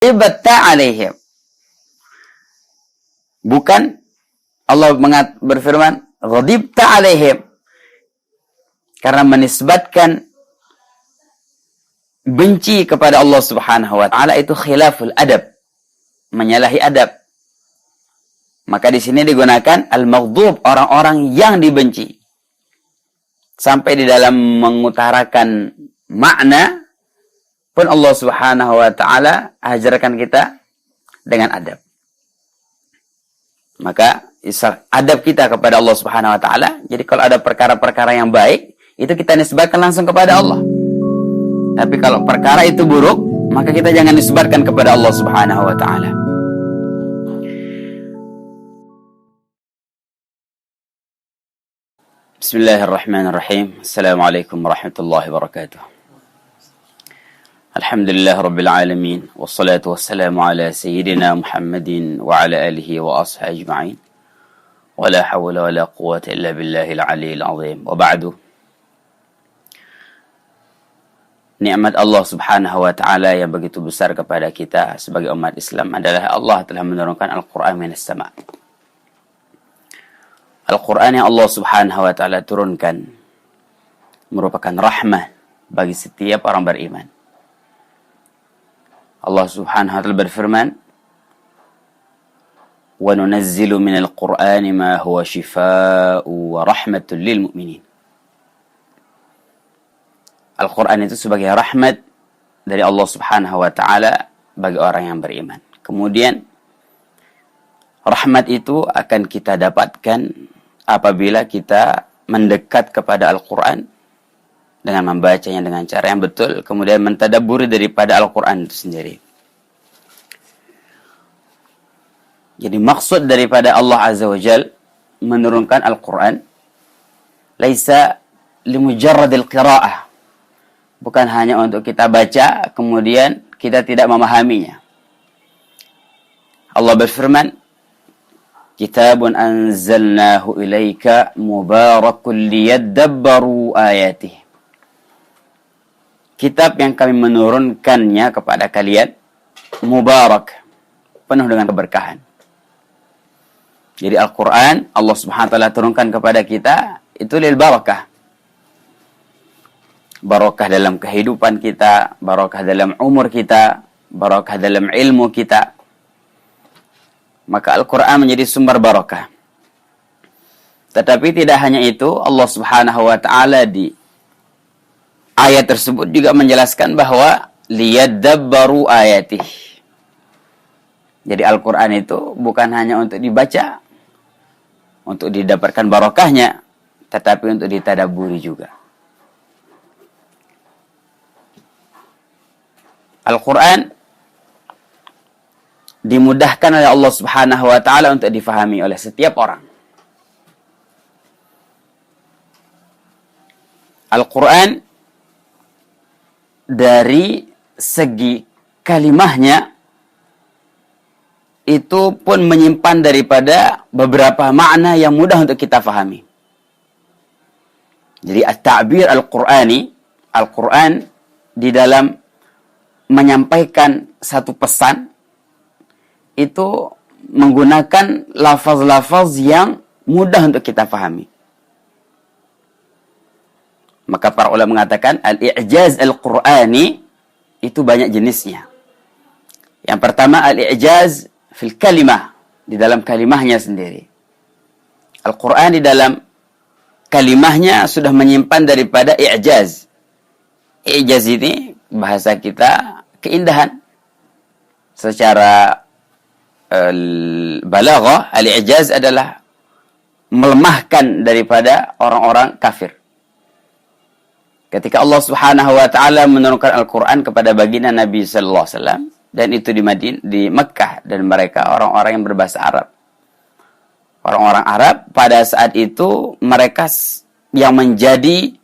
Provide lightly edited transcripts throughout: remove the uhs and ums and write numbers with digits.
Ghadibta alaihim. Bukan Allah berfirman ghadibta alaihim. Karena menisbatkan benci kepada Allah Subhanahu wa taala itu khilaful adab, menyalahi adab. Maka di sini digunakan al-maghdub, orang-orang yang dibenci. Sampai di dalam mengutarakan makna pun Allah Subhanahu wa taala ajarkan kita dengan adab. Maka adab kita kepada Allah Subhanahu wa taala. Jadi kalau ada perkara-perkara yang baik, itu kita nisbatkan langsung kepada Allah. Tapi kalau perkara itu buruk, maka kita jangan nisbatkan kepada Allah Subhanahu wa taala. Bismillahirrahmanirrahim. Assalamualaikum warahmatullahi wabarakatuh. Alhamdulillah rabbil alamin. Wassalatu wassalamu ala sayyidina Muhammadin wa ala alihi wa ashabihi ajma'in. Wa la hawla wa la quwwata illa billahil aliyyil azim. Wa ba'du. Nikmat Allah Subhanahu wa taala yang begitu besar kepada kita sebagai umat Islam adalah Allah telah menurunkan Al-Qur'an minas sama'. Al-Quran yang Allah Subhanahu wa ta'ala turunkan merupakan rahmah bagi setiap orang beriman. Allah Subhanahu wa ta'ala berfirman, "Wa nunazzilu minal Qur'ani ma huwa shifaa'u wa rahmatul lil mu'minin." Al-Quran itu sebagai rahmat dari Allah Subhanahu wa ta'ala bagi orang yang beriman. Kemudian rahmat itu akan kita dapatkan apabila kita mendekat kepada Al-Quran dengan membacanya dengan cara yang betul, kemudian mentadabburi daripada Al-Quran itu sendiri. Jadi maksud daripada Allah Azza wa Jal menurunkan Al-Quran laisa limujarradil qira'ah, bukan hanya untuk kita baca kemudian kita tidak memahaminya. Allah berfirman, Kitabun anzalnahu ilaika mubarakun liyadabbaru ayatih. Kitab yang kami menurunkannya kepada kalian mubarak, penuh dengan keberkahan. Jadi Al-Quran Allah Subhanahu wa ta'ala turunkan kepada kita itu lil barakah. Barakah dalam kehidupan kita, barakah dalam umur kita, barakah dalam ilmu kita. Maka Al-Quran menjadi sumber barakah. Tetapi tidak hanya itu, Allah Subhanahu wa ta'ala di ayat tersebut juga menjelaskan bahwa liyadabbaru ayatih. Jadi Al-Quran itu bukan hanya untuk dibaca, untuk didapatkan barakahnya, tetapi untuk ditadabburi juga. Al-Quran dimudahkan oleh Allah Subhanahu wa ta'ala untuk difahami oleh setiap orang. Al-Quran dari segi kalimahnya itu pun menyimpan daripada beberapa makna yang mudah untuk kita fahami. Jadi at-ta'bir al-Qur'ani, Al-Quran di dalam menyampaikan satu pesan itu menggunakan lafaz-lafaz yang mudah untuk kita fahami. Maka para ulama mengatakan al-i'jaz al-Qur'ani itu banyak jenisnya. Yang pertama al-i'jaz fil kalimah, di dalam kalimahnya sendiri. Al-Qur'an di dalam kalimahnya sudah menyimpan daripada i'jaz. I'jaz ini bahasa kita keindahan. Secara balaghah, al-i'jaz adalah melemahkan daripada orang-orang kafir. Ketika Allah Subhanahu wa ta'ala menurunkan Al-Quran kepada baginda Nabi sallallahu alaihi wasallam, dan itu di Mekkah, dan mereka orang-orang yang berbahasa Arab. Orang-orang Arab pada saat itu mereka yang menjadi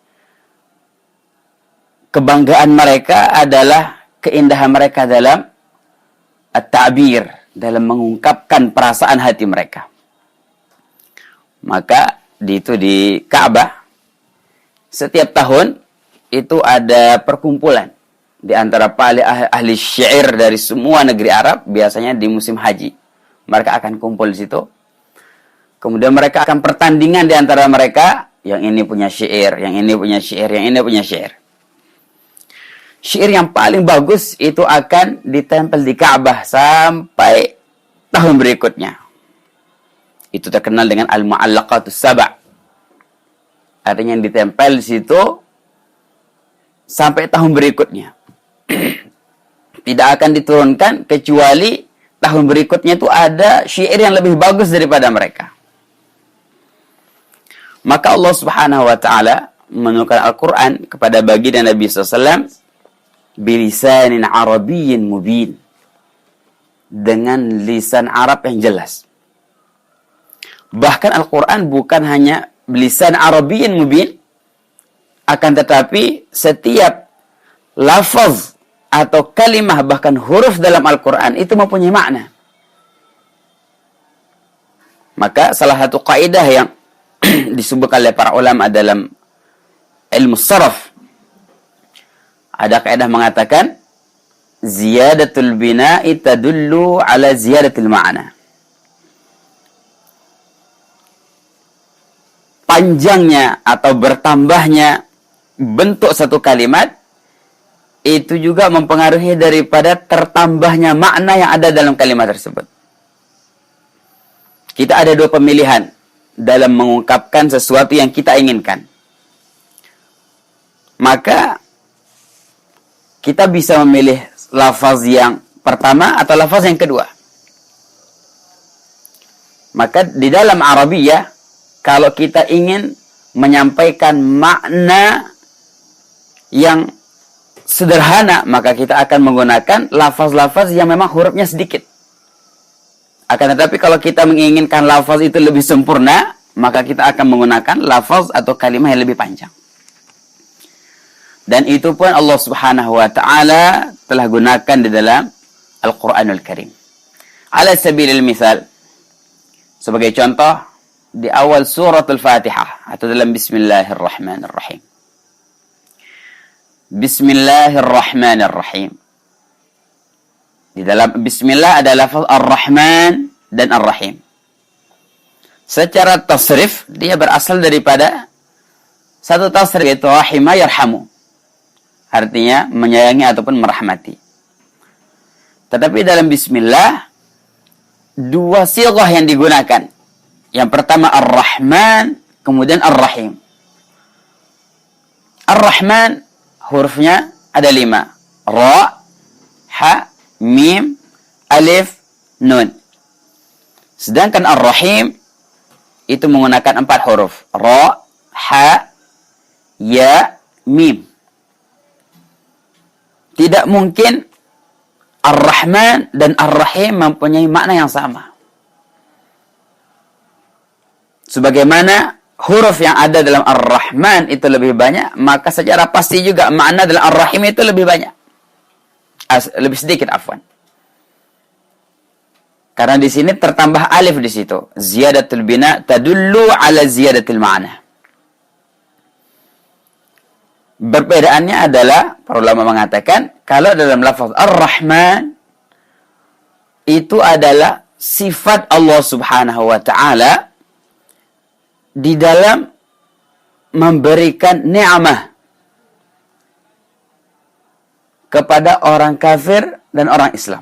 kebanggaan mereka adalah keindahan mereka dalam at-ta'bir, dalam mengungkapkan perasaan hati mereka. Maka di Ka'bah setiap tahun itu ada perkumpulan di antara paling ahli syair dari semua negeri Arab, biasanya di musim haji. Mereka akan kumpul di situ. Kemudian mereka akan pertandingan di antara mereka. Yang ini punya syair, yang ini punya syair, yang ini punya syair. Syair yang paling bagus itu akan ditempel di Ka'bah sampai tahun berikutnya. Itu terkenal dengan Al-Mu'allaqatus Sab'. Artinya yang ditempel di situ sampai tahun berikutnya. Tidak akan diturunkan kecuali tahun berikutnya itu ada syair yang lebih bagus daripada mereka. Maka Allah Subhanahu wa taala menurunkan Al-Qur'an kepada baginda Nabi SAW bilisanin arabiyyin mubin, dengan lisan Arab yang jelas. Bahkan Al-Qur'an bukan hanya bilisan arabiyyin mubin, akan tetapi setiap lafaz atau kalimah bahkan huruf dalam Al-Qur'an itu mempunyai makna. Maka salah satu kaidah yang disebutkan oleh para ulama dalam ilmu saraf, ada kaidah mengatakan ziyadatul bina'i tadullu ala ziyadatil ma'na. Panjangnya atau bertambahnya bentuk satu kalimat itu juga mempengaruhi daripada tertambahnya makna yang ada dalam kalimat tersebut. Kita ada dua pemilihan dalam mengungkapkan sesuatu yang kita inginkan. Maka kita bisa memilih lafaz yang pertama atau lafaz yang kedua. Maka di dalam Arabiyah, kalau kita ingin menyampaikan makna yang sederhana, maka kita akan menggunakan lafaz-lafaz yang memang hurufnya sedikit. Akan tetapi kalau kita menginginkan lafaz itu lebih sempurna, maka kita akan menggunakan lafaz atau kalimah yang lebih panjang. Dan itu pun Allah Subhanahu wa taala telah gunakan di dalam Al-Qur'anul Karim. Ala sabilil misal, sebagai contoh, di awal surat Al-Fatihah atau dalam Bismillahirrahmanirrahim. Bismillahirrahmanirrahim. Di dalam Bismillah ada lafaz Ar-Rahman dan Ar-Rahim. Secara tasrif, dia berasal daripada satu tasrif, yaitu rahima yarhamu. Artinya menyayangi ataupun merahmati. Tetapi dalam Bismillah, dua sighah yang digunakan. Yang pertama Ar-Rahman, kemudian Ar-Rahim. Ar-Rahman, hurufnya ada 5. Ra, Ha, Mim, Alif, Nun. Sedangkan Ar-Rahim itu menggunakan 4 huruf. Ra, Ha, Ya, Mim. Tidak mungkin Ar-Rahman dan Ar-Rahim mempunyai makna yang sama. Sebagaimana huruf yang ada dalam Ar-Rahman itu lebih banyak, maka secara pasti juga makna dalam Ar-Rahim itu lebih banyak. Lebih sedikit, afwan. Karena di sini tertambah alif di situ. Ziyadatul bina tadullu ala ziyadatil ma'na. Perbedaannya adalah, para ulama mengatakan, kalau dalam lafaz Ar-Rahman itu adalah sifat Allah Subhanahu wa taala di dalam memberikan ni'mah kepada orang kafir dan orang Islam.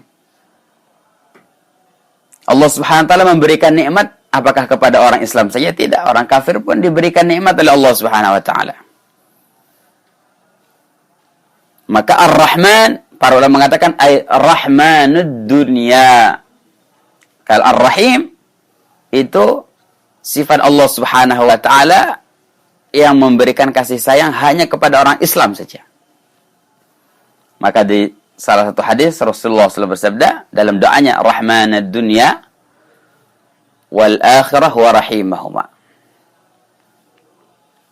Allah Subhanahu wa taala memberikan nikmat apakah kepada orang Islam saja? Tidak, orang kafir pun diberikan nikmat oleh Allah Subhanahu wa taala. Maka Ar-Rahman, para ulama mengatakan Ar-Rahmanud dunya. Kalau Ar-Rahim itu sifat Allah Subhanahu wa taala yang memberikan kasih sayang hanya kepada orang Islam saja. Maka di salah satu hadis Rasulullah SAW bersabda dalam doanya, Rahmanad dunya wal akhirah wa rahimahuma.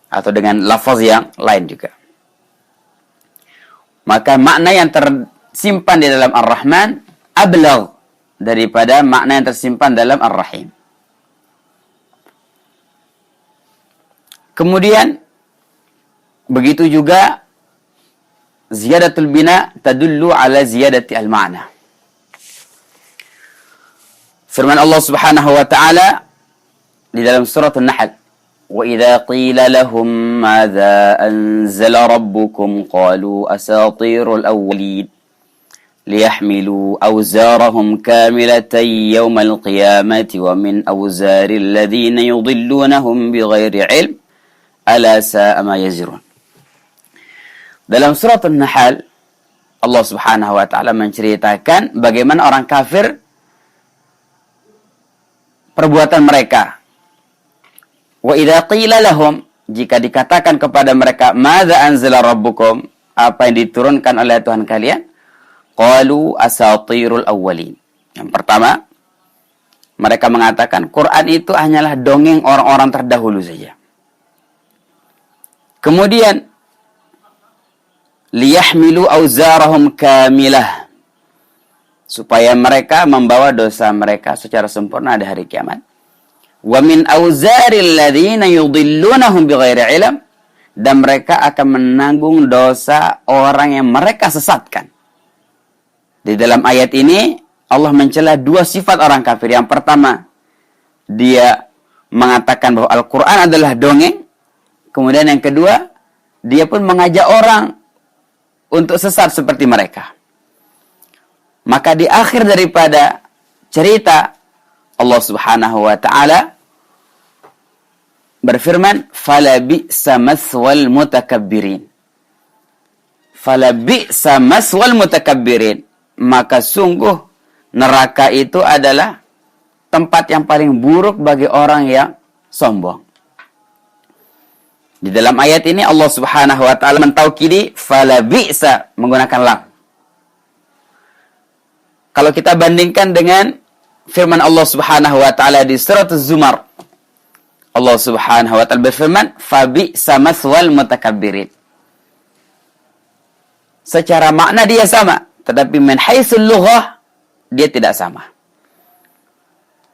Atau dengan lafaz yang lain juga. Maka makna yang tersimpan di dalam Ar-Rahman ablagh daripada makna yang tersimpan dalam Ar-Rahim. Kemudian begitu juga ziyadatul bina tadullu ala ziyadati al-ma'na. Firman Allah Subhanahu wa taala di dalam surat An-Nahl, "Wa idza qila lahum madza anzala rabbukum qalu asatirul awwalin liyahmilu awzarahum kamilatan yawmal qiyamati wa min awzaril ladzina yudhillunahum bighairi ilm ala sa'a ma yazirun." Dalam surat An-Nahl, Allah Subhanahu wa taala menceritakan bagaimana orang kafir perbuatan mereka. Wa idza qila lahum, jika dikatakan kepada mereka, madza anzala rabbukum, apa yang diturunkan oleh Tuhan kalian? Qalu asatirul awwalin. Yang pertama, mereka mengatakan Quran itu hanyalah dongeng orang-orang terdahulu saja. Kemudian liyahmilu auzarahum kamilah, supaya mereka membawa dosa mereka secara sempurna di hari kiamat. Wa min auzaril ladzina yudhillunahum bighairi ilm, dan mereka akan menanggung dosa orang yang mereka sesatkan. Di dalam ayat ini Allah mencela dua sifat orang kafir. Yang pertama, dia mengatakan bahwa Al-Quran adalah dongeng. Kemudian yang kedua, dia pun mengajak orang untuk sesat seperti mereka. Maka di akhir daripada cerita, Allah Subhanahu wa taala berfirman, "Fala bi'sa maswal mutakabbirin." Fala bi'sa maswal mutakabbirin. Maka sungguh neraka itu adalah tempat yang paling buruk bagi orang yang sombong. Di dalam ayat ini Allah Subhanahu wa taala mentaukidi fala bi'sa menggunakan lam. Kalau kita bandingkan dengan firman Allah Subhanahu wa taala di surat Az-Zumar, Allah Subhanahu wa taala berfirman, fa bi'sa maswal mutakabbirin. Secara makna dia sama, tetapi min haitsul lughah dia tidak sama.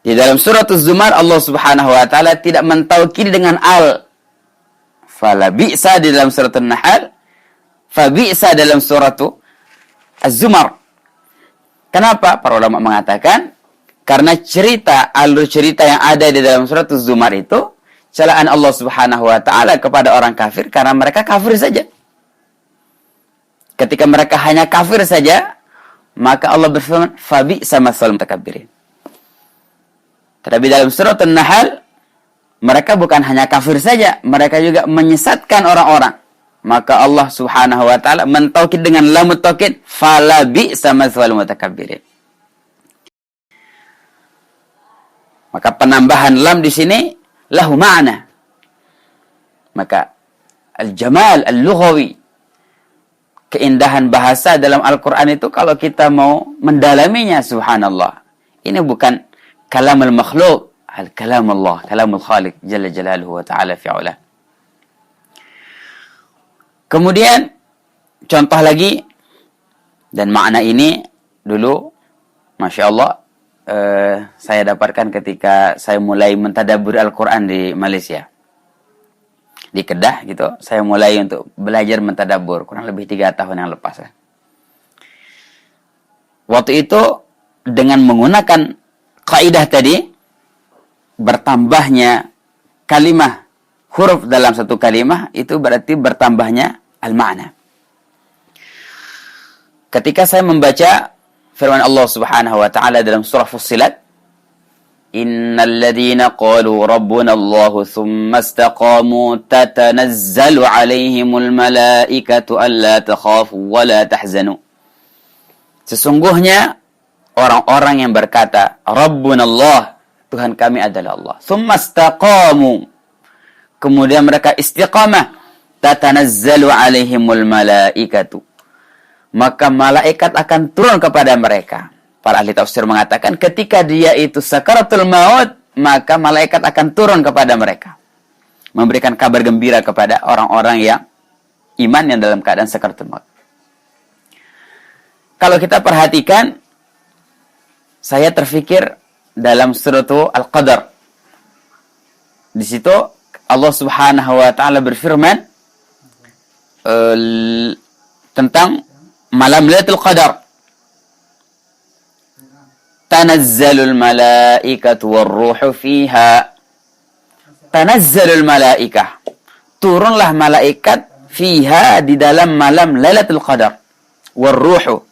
Di dalam surat Az-Zumar Allah Subhanahu wa taala tidak mentaukid dengan al. Fala bi'sa di dalam surat An-Nahl, fa bi'sa dalam surat Az-Zumar. Kenapa? Para ulama mengatakan karena alur cerita yang ada di dalam surat Az-Zumar itu celaan Allah Subhanahu wa taala kepada orang kafir karena mereka kafir saja. Ketika mereka hanya kafir saja, maka Allah berfirman, fa bi'sa masal mutakabbirin. Tetapi dalam surat An-Nahl mereka bukan hanya kafir saja, mereka juga menyesatkan orang-orang. Maka Allah Subhanahu wa taala mentaukid dengan lam taukid, fala bi'sa maswal mutakabbirin. Maka penambahan lam di sini lahu ma'na. Maka al-jamal al-lughawi, keindahan bahasa dalam Al-Qur'an itu kalau kita mau mendalaminya, subhanallah. Ini bukan kalamul makhluk, al-kalam Allah, kalamul khaliq jalla jalaluhu wa ta'ala fi'ala. Kemudian contoh lagi, dan makna ini dulu Masya Allah saya dapatkan ketika saya mulai mentadabbur Al-Quran di Malaysia, di Kedah gitu. Saya mulai untuk belajar mentadabbur kurang lebih 3 tahun yang lepas ya. Waktu itu dengan menggunakan kaidah tadi, bertambahnya kalimah, huruf dalam satu kalimah itu berarti bertambahnya al-ma'na. Ketika saya membaca firman Allah Subhanahu wa taala dalam surah Fussilat, innal ladzina qalu rabbuna Allah tsumma istaqamu tatanazzalu 'alaihimul malaikatu alla takhafu wa la tahzanu. Sesungguhnya orang-orang yang berkata rabbuna Allah, Tuhan kami adalah Allah, tsumma istaqamu, kemudian mereka istiqamah, tatanazzalu 'alaihimul malaikatu, maka malaikat akan turun kepada mereka. Para ahli tafsir mengatakan ketika dia itu sakaratul maut, maka malaikat akan turun kepada mereka, memberikan kabar gembira kepada orang-orang yang iman yang dalam keadaan sakaratul maut. Kalau kita perhatikan, saya terfikir dalam surat Al-Qadar. Di situ Allah Subhanahu wa taala berfirman tentang malam Lailatul Qadar. Tanazzalul malaikatu warruhu fiha. Tanazzalul malaikah. Turunlah malaikat fiha di dalam malam Lailatul Qadar. Warruhu.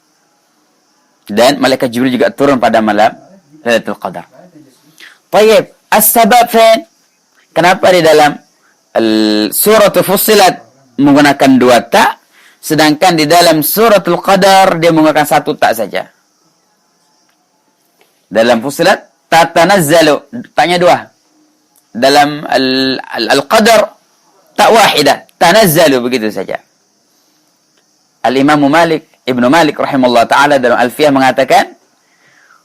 Dan malaikat Jibril juga turun pada malam Lailatul Qadar. Tayyib, as-sabab fin? Kenapa di dalam suratul Fussilat menggunakan 2 ta, sedangkan di dalam suratul Qadar dia menggunakan 1 ta saja? Dalam Fussilat tatanazzalu, taknya 2. Dalam al-Qadar tak wahidah, tanazzalu, begitu saja. Al-Imam Ibnu Malik rahimahullah ta'ala dalam Alfiyah mengatakan,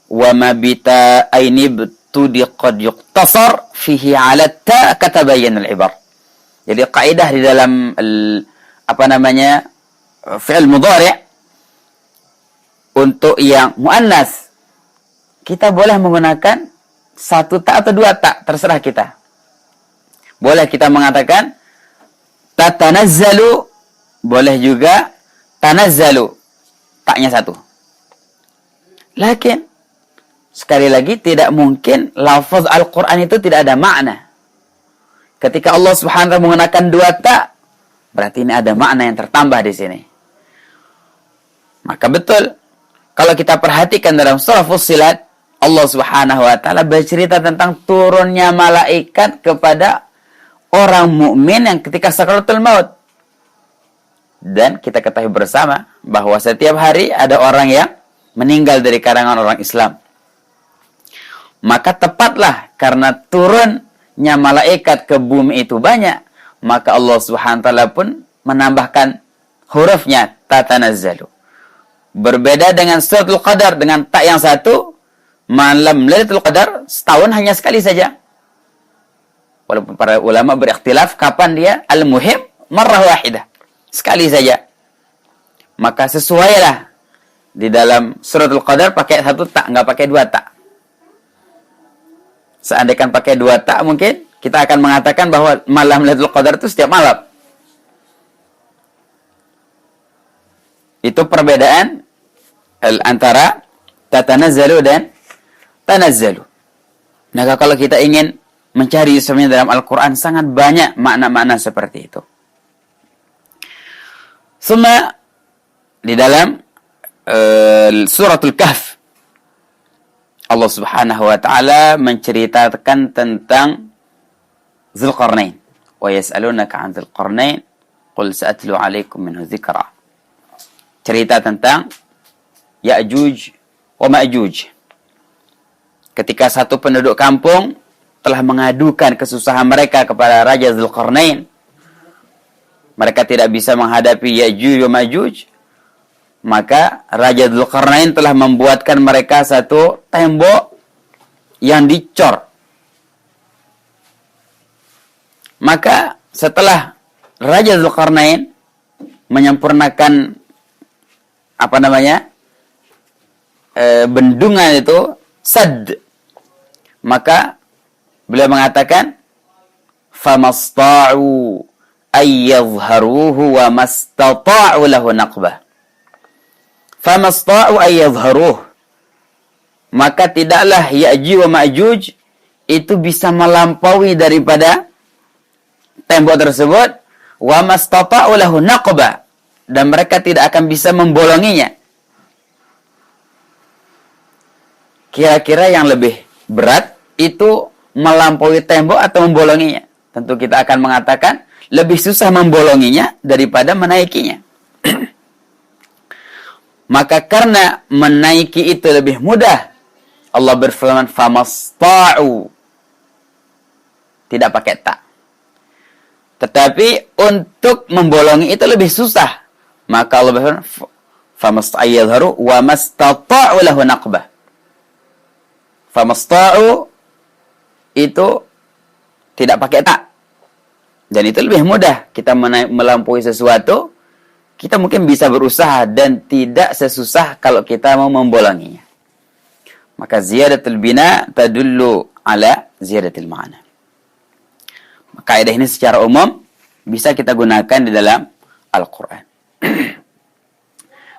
wa ma bita ainib tudi qad yuqtasar fihi ala ta katabayyan al-ibar. Jadi kaidah di dalam fi'il mudhari' untuk yang muannas kita boleh menggunakan 1 ta atau 2 ta, terserah kita. Boleh kita mengatakan tatanazzalu, boleh juga tanazzalu, taknya 1. Lakin sekali lagi tidak mungkin lafaz Al-Qur'an itu tidak ada makna. Ketika Allah Subhanahu wa taala menggunakan 2 ta, berarti ini ada makna yang tertambah di sini. Maka betul kalau kita perhatikan dalam surah Fussilat, Allah Subhanahu wa taala bercerita tentang turunnya malaikat kepada orang mukmin yang ketika sakaratul maut. Dan kita ketahui bersama bahwa setiap hari ada orang yang meninggal dari kalangan orang Islam. Maka tepatlah karena turunnya malaikat ke bumi itu banyak, maka Allah Subhanahu wa taala pun menambahkan hurufnya tatanazzalu. Berbeda dengan suratul Qadar dengan tak yang 1, malam Lailatul Qadar setahun hanya sekali saja. Walaupun para ulama berikhtilaf kapan dia, al-muhim marrah wahidah, sekali saja. Maka sesuailah di dalam suratul Qadar pakai 1 ta, enggak pakai 2 ta. Seandainya pakai 2 ta, mungkin kita akan mengatakan bahwa malam Lailatul Qadar itu setiap malam. Itu perbedaan antara tatanazzalu dan tanazzalu. Maka kalau kita ingin mencari sebenarnya dalam Al-Quran sangat banyak makna-makna seperti itu. Semua di dalam suratul Kahf Allah Subhanahu wa taala menceritakan tentang Dzulqarnain. Wa yas'alunaka 'an Dzulqarnain qul sa'atlu 'alaikum minhu dzikra. Cerita tentang Ya'juj wa Ma'juj. Ketika satu penduduk kampung telah mengadukan kesusahan mereka kepada Raja Dzulqarnain, mereka tidak bisa menghadapi Ya'juj wa Ma'juj, maka Raja Dzulqarnain telah membuatkan mereka satu tembok yang dicor. Maka setelah Raja Dzulqarnain menyempurnakan bendungan itu, sad, maka beliau mengatakan famasta'u ayyadhharuhu wa mastata'u lahu naqbah. Famasta'u ayyadhharuhu, maka tidaklah Ya'juj wa Ma'juj itu bisa melampaui daripada tembok tersebut, wa mastata'u lahu naqbah, dan mereka tidak akan bisa membolonginya. Kira-kira yang lebih berat itu melampaui tembok atau membolonginya? Tentu kita akan mengatakan lebih susah membolonginya daripada menaikinya. Maka karena menaiki itu lebih mudah, Allah berfirman famasta'u, tidak pakai ta. Tetapi untuk membolongi itu lebih susah, maka Allah berfirman famasta'u wa mastata'u lahu naqbah. Famasta'u itu tidak pakai ta. Dan itu lebih mudah. Kita melampaui sesuatu, kita mungkin bisa berusaha dan tidak sesusah kalau kita mau membolonginya. Maka ziyadatul bina tadullu ala ziyadatil ma'na. Kaidah ini secara umum bisa kita gunakan di dalam Al-Quran.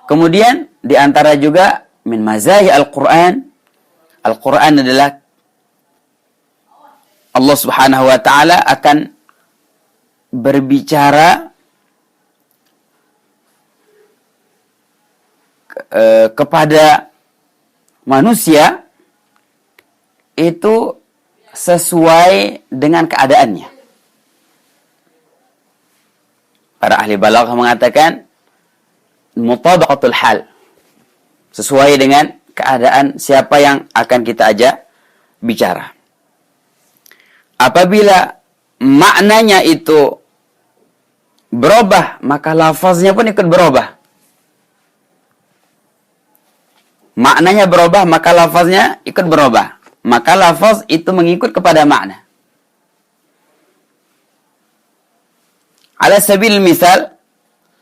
Kemudian di antara juga min mazahi Al-Qur'an. Al-Qur'an adalah Allah Subhanahu wa taala akan berbicara kepada manusia itu sesuai dengan keadaannya. Para ahli balaghah mengatakan mutabaqatul hal, sesuai dengan keadaan siapa yang akan kita ajak bicara. Apabila maknanya itu berubah, maka lafaznya pun ikut berubah. Maknanya berubah, maka lafaznya ikut berubah. Maka lafaz itu mengikut kepada makna. Ala sabil misal,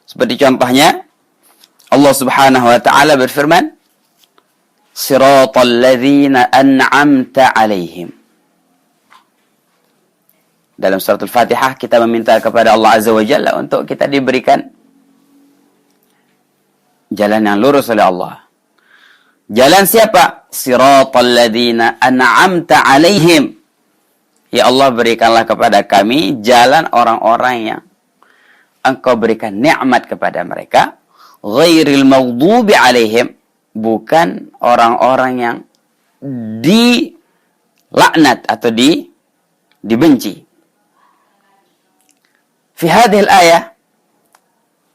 seperti contohnya, Allah Subhanahu wa ta'ala berfirman, Siratal ladzina an'amta alaihim. Dalam surat Al-Fatihah kita meminta kepada Allah Azza wa Jalla untuk kita diberikan jalan yang lurus oleh Allah. Jalan siapa? Siratal ladzina an'amta alaihim. Ya Allah, berikanlah kepada kami jalan orang-orang yang Engkau berikan nikmat kepada mereka. Ghairil maghdubi alaihim, bukan orang-orang yang dilaknat atau dibenci. Fi hadhil ayah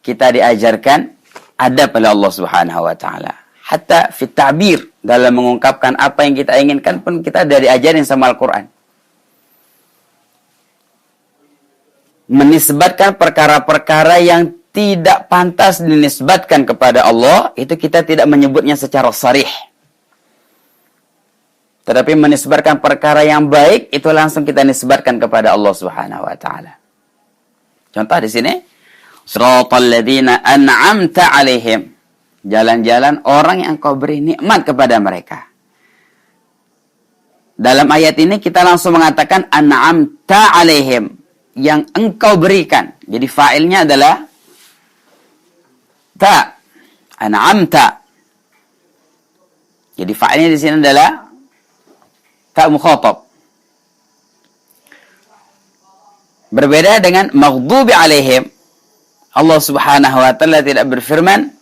kita diajarkan adab oleh Allah Subhanahu wa taala. Hatta fi ta'bir, dalam mengungkapkan apa yang kita inginkan pun kita dari diajarin sama Al-Qur'an. Menisbatkan perkara-perkara yang tidak pantas dinisbatkan kepada Allah, itu kita tidak menyebutnya secara sharih. Tetapi menisbatkan perkara yang baik, itu langsung kita nisbatkan kepada Allah Subhanahu wa taala. Contoh di sini, Siratal ladzina an'amta alaihim. Jalan-jalan orang yang Engkau beri nikmat kepada mereka. Dalam ayat ini kita langsung mengatakan an'amta alaihim, yang Engkau berikan. Jadi fa'ilnya adalah ta, an'amta. Jadi fa'ilnya di sini adalah ta mukhatab. Berbeda dengan maghdubi alaihim. Allah Subhanahu wa taala tidak berfirman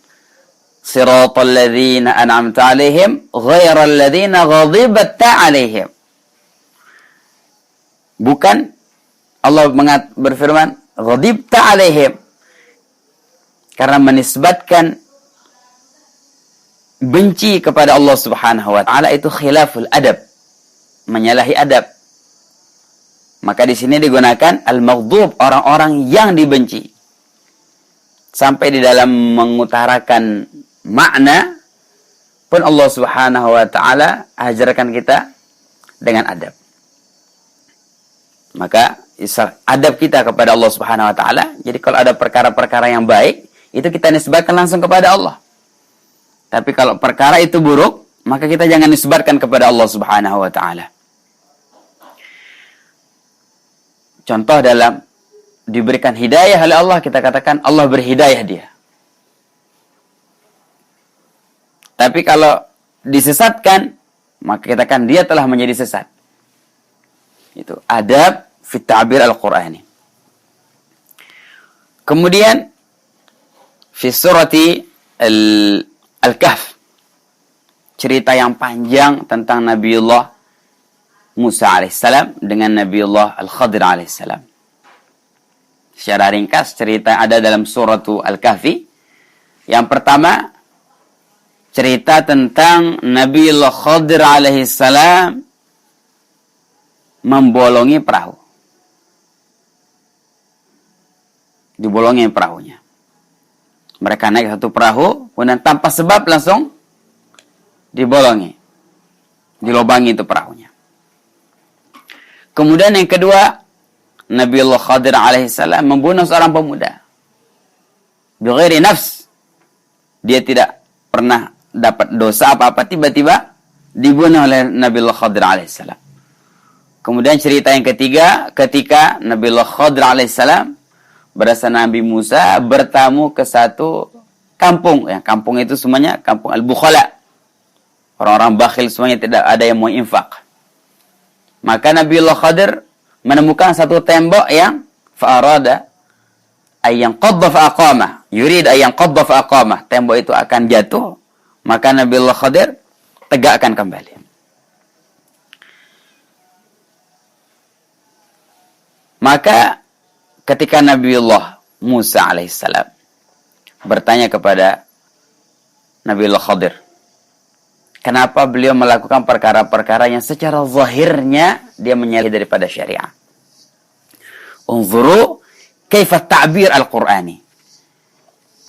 Siratal ladzina an'amta alaihim ghairal ladzina ghadibta alaihim. Bukan Allah berfirman ghadibta alaihim, karena menisbatkan benci kepada Allah Subhanahu wa taala itu khilaful adab, menyalahi adab. Maka di sini digunakan al-maghdub, orang-orang yang dibenci. Sampai di dalam mengutarakan makna pun Allah Subhanahu wa taala ajarkan kita dengan adab. Maka adab kita kepada Allah Subhanahu wa taala. Jadi kalau ada perkara-perkara yang baik, itu kita nisbatkan langsung kepada Allah. Tapi kalau perkara itu buruk, maka kita jangan nisbatkan kepada Allah Subhanahu wa taala. Contoh dalam diberikan hidayah oleh Allah, kita katakan Allah berhidayah dia. Tapi kalau disesatkan, maka kita katakan dia telah menjadi sesat. Itu adab fi ta'bir al-Qur'ani. Kemudian fi surati Al-Kahf, cerita yang panjang tentang Nabiullah Musa alaihissalam dengan Nabiullah Al-Khadir alaihissalam. Secara ringkas cerita yang ada dalam suratu Al-Kahfi. Yang pertama, cerita tentang Nabiullah Khadir alaihissalam membolongi perahu. Dibolongi perahunya. Mereka naik satu perahu, kemudian tanpa sebab langsung dibolongi. Dilobangi itu perahunya. Kemudian yang kedua, Nabiullah Khadir alaihissalam membunuh seorang pemuda. Bighairi nafs. Dia tidak pernah dapat dosa apa-apa, tiba-tiba dibunuh oleh Nabiullah Khadir alaihissalam. Kemudian cerita yang ketiga, ketika Nabiullah Khadir alaihissalam bersama Nabi Musa bertamu ke satu kampung. Ya, kampung itu semuanya kampung al-bukhala. Orang-orang bakhil semuanya tidak ada yang mau infak. Maka Nabiullah Khadir menemukan satu tembok yang fa'arada ayyan qadda fa'aqamah. Yurid ayyan qadda fa'aqamah. Tembok itu akan jatuh, maka Nabiullah Khadir tegakkan kembali. Maka ketika Nabiullah Musa alaihissalam bertanya kepada Nabiullah Khadir, kenapa beliau melakukan perkara-perkara yang secara zahirnya dia menyalahi daripada syariah? Unzuru kaifa ta'bir al-Qur'ani.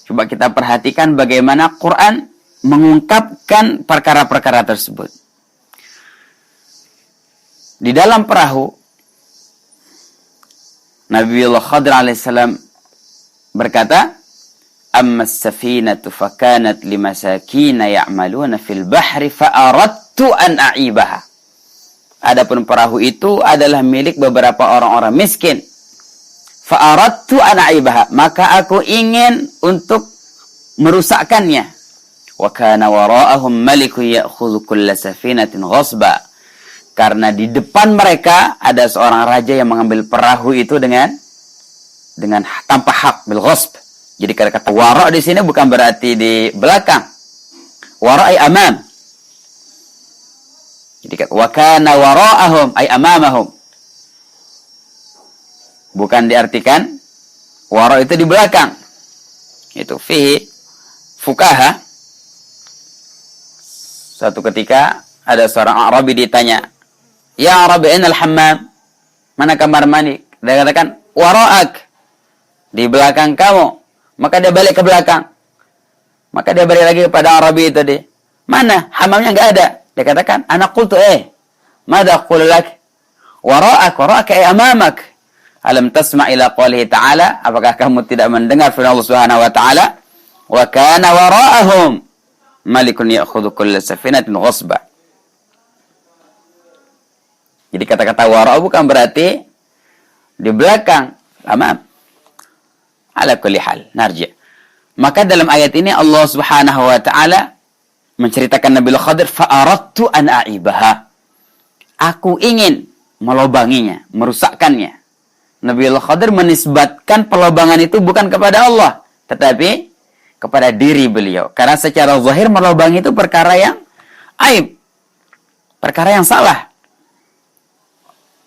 Coba kita perhatikan bagaimana Quran mengungkapkan perkara-perkara tersebut. Di dalam perahu, Nabiullah Khadir alaihissalam berkata, "Amma as-safinatu fakanat limasakina ya'maluna fil bahri fa'aradtu an a'ibaha." Adapun perahu itu adalah milik beberapa orang-orang miskin. Fa'aradtu an a'ibaha, maka aku ingin untuk merusakkannya. Wa kana wara'ahum malikun ya'khudhu kulla safinatin ghasba. Karena di depan mereka ada seorang raja yang mengambil perahu itu dengan tanpa hak, bil ghasb. Jadi kata wara' di sini bukan berarti di belakang. Wara' ay amam. Jadi wa kana wara'ahum ay amamahum. Bukan diartikan wara' itu di belakang. Itu fi fukaha. Suatu ketika ada seorang Arabi ditanya, "Ya Arabi, ainal hammam?" Mana kamar mandi? Dia katakan, "Wara'ak." Di belakang kamu. Maka dia balik ke belakang. Maka dia balik lagi kepada Arabi itu dia. "Mana? Hammamnya enggak ada." Dia katakan, "Ana qultu madza aqulu lak?" Wara'ak ay amamak. Alam tasma' ila qoulihi ta'ala? Apakah kamu tidak mendengar firman Allah Subhanahu wa taala? Wa kana wara'ahum malikun ya'khudhu kulla safinatin ghasba. Jadi kata-kata wara' bukan berarti di belakang. Amam. Ala kulli hal. Narji'. Maka dalam ayat ini Allah Subhanahu wa taala menceritakan Nabiullah Khadir, fa'aradtu an a'ibaha. Aku ingin melobanginya, merusakkannya. Nabiullah Khadir menisbatkan pelobangan itu bukan kepada Allah, tetapi kepada diri beliau. Karena secara zahir melobangi itu perkara yang aib. Perkara yang salah.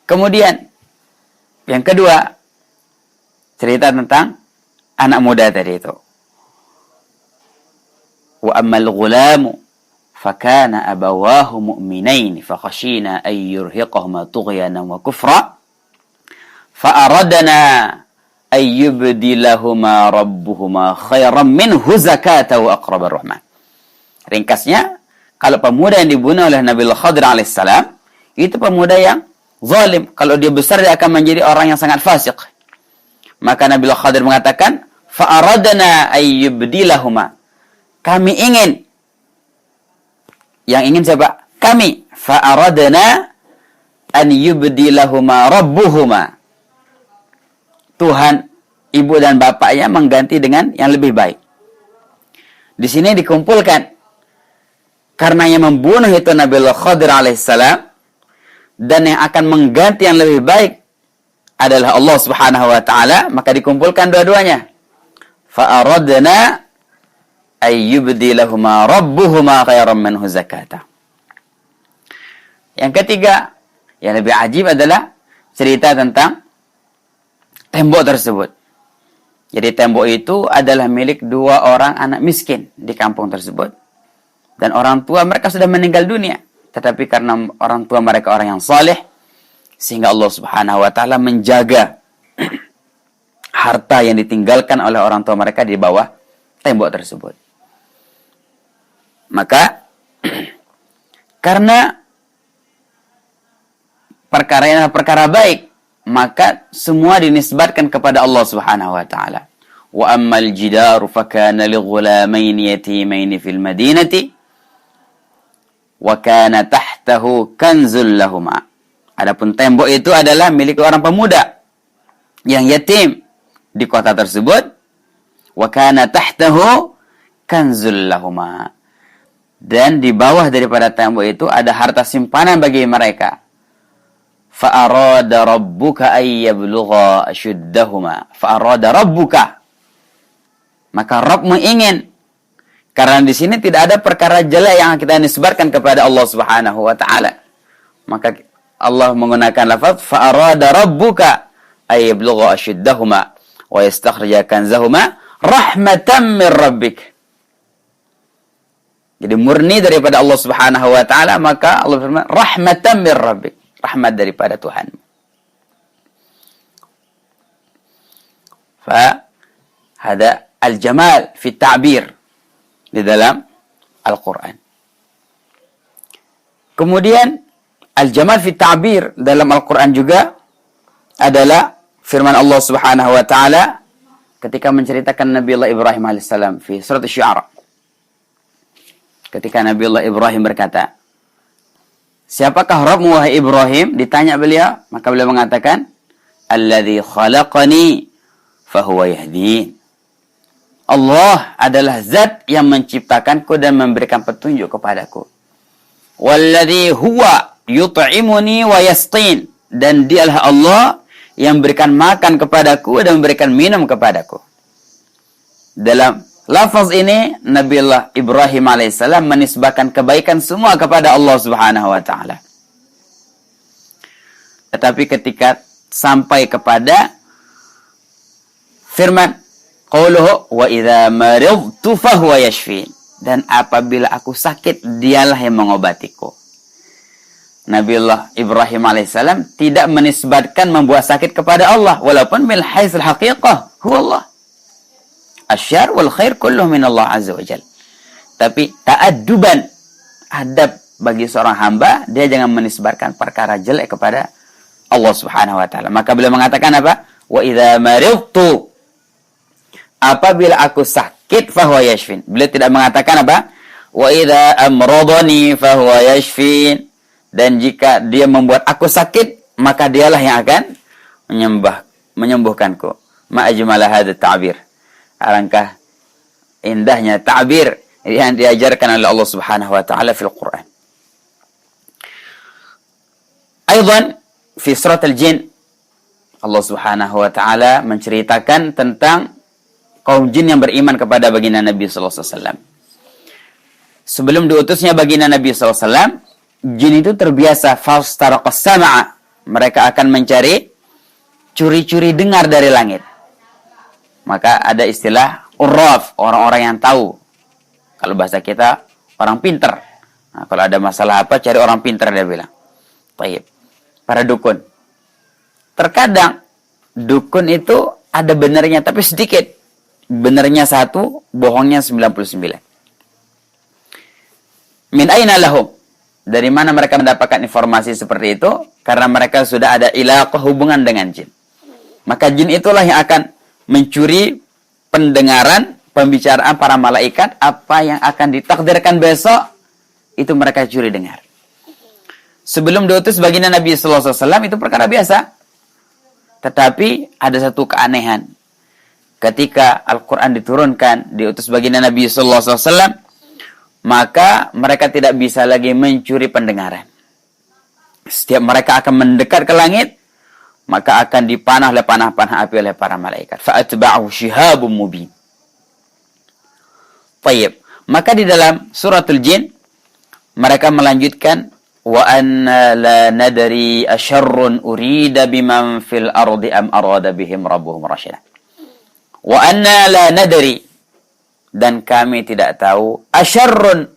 Kemudian yang kedua, cerita tentang anak muda tadi itu. Wa ammal ghulamu fakana abawahu mu'minain fakhashina ay yurhiqahuma tughyanan wa kufra fa'aradna ay yubdilahuma rabbuhuma khairan minhu zakata wa aqrabar rahman. Ringkasnya, kalau pemuda yang dibunuh oleh Nabiullah Khadir alaihissalam itu pemuda yang zalim. Kalau dia besar, dia akan menjadi orang yang sangat fasik. Maka Nabiullah Khadir mengatakan, fa'aradna ayyubdilahuma. Kami ingin. Yang ingin siapa? Kami. Fa'aradna an yubdilahuma rabbuhuma. Tuhan, ibu dan bapaknya mengganti dengan yang lebih baik. Di sini dikumpulkan. Karena yang membunuh itu Nabiullah Khadir alaihissalam, dan yang akan mengganti yang lebih baik adalah Allah Subhanahu wa taala, maka dikumpulkan dua-duanya. Fa'aradna ayyubdilahuma rabbuhuma khairan minhu zakata. Yang ketiga, yang lebih ajib adalah cerita tentang tembok tersebut. Jadi tembok itu adalah milik dua orang anak miskin di kampung tersebut. Dan orang tua mereka sudah meninggal dunia. Tetapi karena orang tua mereka orang yang saleh, sehingga Allah Subhanahu wa taala menjaga harta yang ditinggalkan oleh orang tua mereka di bawah tembok tersebut. Maka karena perkara ini adalah perkara baik, maka semua dinisbatkan kepada Allah Subhanahu wa taala. Wa ammal jidaru fakana lighulamaini yatimaini fil madinati wa kana tahtahu kanzul lahuma. Adapun tembok itu adalah milik orang pemuda yang yatim di kota tersebut. Wa kana tahtahu kanzul lahuma. Dan di bawah daripada tembok itu ada harta simpanan bagi mereka. Fa'arada rabbuka ayyablugha ashuddahuma. Fa'arada rabbuka. Maka Rabbmu ingin. Karena di sini tidak ada perkara jelek yang kita nisbatkan kepada Allah Subhanahu wa taala. Maka Allah menggunakan lafaz fa'arada rabbuka ayyablugha ashuddahuma wa yastakhrija kanzahuma rahmatan min rabbik. Jadi murni daripada Allah Subhanahu wa taala, maka Allah firman rahmatan min rabbik, rahmat daripada Tuhan. Fa hada al-jamal fi ta'bir di dalam Al-Qur'an. Kemudian al-jamal fi ta'bir dalam Al-Qur'an juga adalah firman Allah Subhanahu wa taala ketika menceritakan Nabi Allah Ibrahim alaihissalam fi surat Asy-Syu'ara. Ketika Nabi Allah Ibrahim berkata, siapakah Rabbmu wahai Ibrahim? Ditanya beliau, maka beliau mengatakan, alladzi khalaqani fahuwa yahdin. Allah adalah zat yang menciptakanku dan memberikan petunjuk kepadaku. Walladzi huwa yut'imuni wa yasqin. Dan dialah Allah yang memberikan makan kepadaku dan memberikan minum kepadaku. Dalam lafaz ini Nabiullah Ibrahim alaihissalam menisbahkan kebaikan semua kepada Allah Subhanahu wa taala. Tetapi ketika sampai kepada firman qauluhu wa idza maridtu fahuwa yashfin, dan apabila aku sakit dialah yang mengobatiku. Nabiullah Ibrahim alaihissalam tidak menisbatkan membuat sakit kepada Allah, walaupun min haitsul haqiqah huwa Allah. Asyar wal khair kulluh min Allah azza wa jalla. Tapi ta'adduban, adab bagi seorang hamba, dia jangan menisbatkan perkara jelek kepada Allah Subhanahu wa taala. Maka beliau mengatakan apa? Wa idza maridtu, apabila aku sakit fahuwa yashfin. Beliau tidak mengatakan apa? Wa idza amradani fahuwa yashfin. Dan jika dia membuat aku sakit, maka dialah yang akan menyembuhkanku. Ma ajmala hadzal ta'bir. Alangkah indahnya ta'bir yang diajarkan oleh Allah Subhanahu wa taala fil Quran. Aidan fi surat al-jin, Allah Subhanahu wa taala menceritakan tentang kaum jin yang beriman kepada baginda Nabi sallallahu alaihi wasallam. Sebelum diutusnya baginda Nabi sallallahu alaihi wasallam, jin itu terbiasa fastaraqas sam'a. Mereka akan mencari curi-curi dengar dari langit. Maka ada istilah urraf, orang-orang yang tahu. Kalau bahasa kita, orang pinter. Nah, kalau ada masalah apa, cari orang pinter, dia bilang. Baik. Para dukun. Terkadang, dukun itu ada benarnya, tapi sedikit. Benarnya 1, bohongnya 99. Min aina lahum? Dari mana mereka mendapatkan informasi seperti itu? Karena mereka sudah ada ilaqah, hubungan dengan jin. Maka jin itulah yang akan mencuri pendengaran, pembicaraan para malaikat, apa yang akan ditakdirkan besok, itu mereka curi dengar. Sebelum diutus baginda Nabi sallallahu alaihi wasallam itu perkara biasa. Tetapi ada satu keanehan. Ketika Al-Qur'an diturunkan, diutus baginda Nabi sallallahu alaihi wasallam, maka mereka tidak bisa lagi mencuri pendengaran. Setiap mereka akan mendekat ke langit, maka akan dipanah oleh panah-panah api oleh para malaikat. Fa'atba'ahu shihabun mubin. Baik. Maka di dalam suratul jin, mereka melanjutkan, wa anna la nadri asyarrun urida biman fil ardi am arada bihim rabbuhum rasyada. Wa anna la nadri, dan kami tidak tahu, asyarrun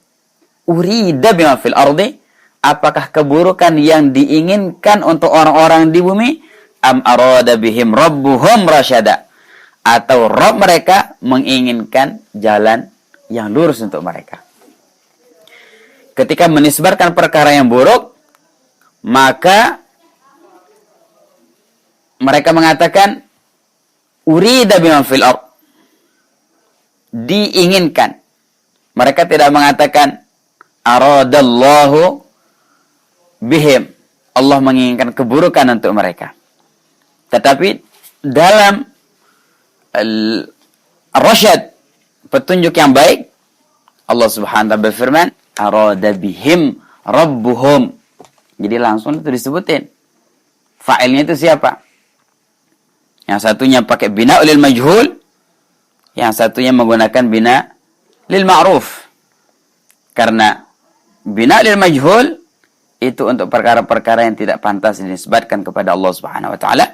urida biman fil ardi, apakah keburukan yang diinginkan untuk orang-orang di bumi, am arada bihim rabbuhum rasyada, atau Rabb mereka menginginkan jalan yang lurus untuk mereka. Ketika menisbarkan perkara yang buruk, maka mereka mengatakan urida biman fil ard, diinginkan. Mereka tidak mengatakan aradallahu bihim, Allah menginginkan keburukan untuk mereka. Tetapi dalam al-rasyad, petunjuk yang baik, Allah Subhanahu wa taala berfirman, arada bihim rabbuhum. Jadi langsung itu disebutin. Fa'ilnya itu siapa? Yang satunya pakai bina lil majhul, yang satunya menggunakan bina lil ma'ruf. Karena bina lil majhul itu untuk perkara-perkara yang tidak pantas dinisbatkan kepada Allah Subhanahu wa taala.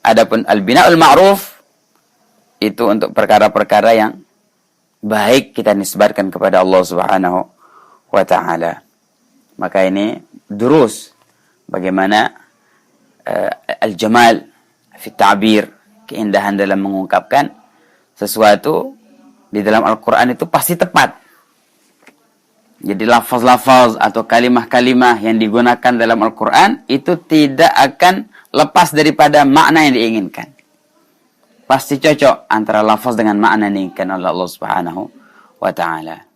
Adapun al-bina'ul ma'ruf itu untuk perkara-perkara yang baik kita nisbatkan kepada Allah Subhanahu wa taala. Maka ini durus bagaimana al-jamal fi ta'bir, keindahan dalam mengungkapkan sesuatu di dalam Al-Qur'an itu pasti tepat. Jadi lafaz-lafaz atau kalimah-kalimah yang digunakan dalam Al-Qur'an itu tidak akan lepas daripada makna yang diinginkan. Pasti cocok antara lafaz dengan makna yang diinginkan oleh Allah Subhanahu wa taala.